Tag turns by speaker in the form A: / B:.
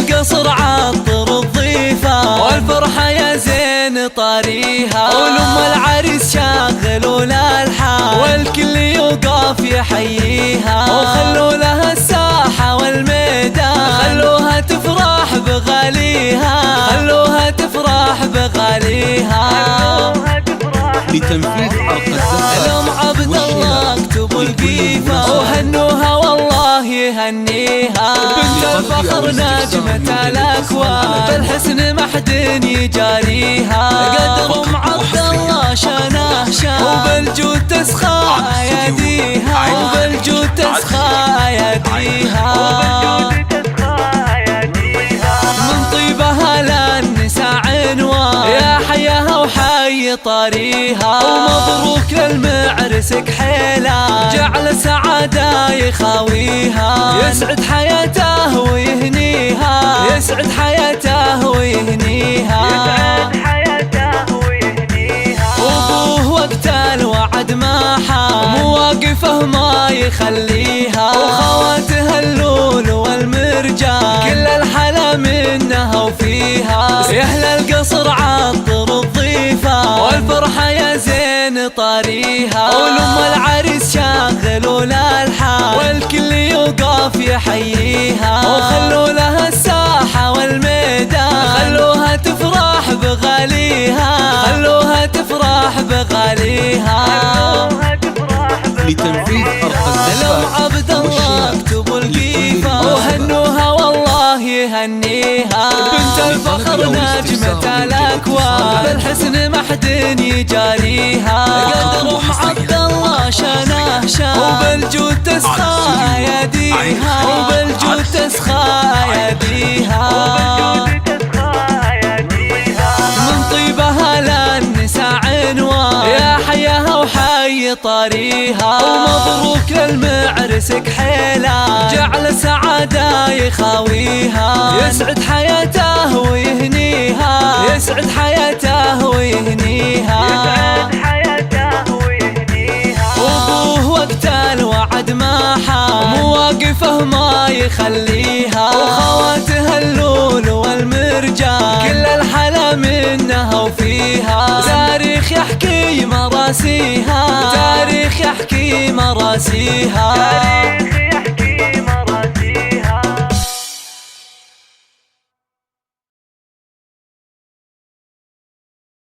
A: القصر عطر الضيفة والفرحة يا زين طاريها، ولم العريس شاغلوا الالحان والكل يوقف يحييها، وخلوا لها الساحة والميدان خلوها تفرح بغاليها، خلوها تفرح بغاليها.
B: لتنفيذ عرق الزفاف
A: لهم عبد الله اكتبوا القيفة وهنوها والله يهنيها، بنت الفخر نجمة الأكوان بالحسن ما حد يجاريها، قدر ام عبد الله شانه شان وبالجود تسخى اياديها، وبالجود تسخى اياديها، من طيبها للنساء عنوان يا حياها وحي طاريها، ومبروك للمعرس كحيلة جعل سعادة يخاويها، يسعد حياته ويهنيها، يسعد حياته ويهنيها، وابوه وقت الوعد ما حام مواقفه ما يخليها، وخواته اللول والمرجان كل الحلا منها وفيها، يا اهل القصر عطر الضيفة والفرحة يا زين طاريها، ولم العريس شاغلوا الالحان والكل يوقف يحييها، وخلوا لها الساحة والميدان خلوها تفرح بغاليها، خلوها تفرح بغاليها.
B: لتنفيذ عرق
A: لهم
B: الزفاف
A: عبد الله اكتبوا القيفة وهنوها والله يهنيها، بنت الفخر نجمة الأكوان بالحسن ما حد يجاريها، قدر ام عبد الله شانه شان وبالجود تسخى اياديها، وبالجود تسخى اياديها، من طيبها للنساء عنوان يا حياها وحي طاريها، ومبروك للمعرس كحيلة جعل سعادة يخاويها، يسعد حياته ويهنيها، يسعد حياته ويهنيها، وابوه وقت الوعد ما حام مواقفه ما يخليها، وخواته اللول والمرجان كل الحلا منها وفيها، تاريخ يحكي مراسيها، تاريخ يحكي مراسيها.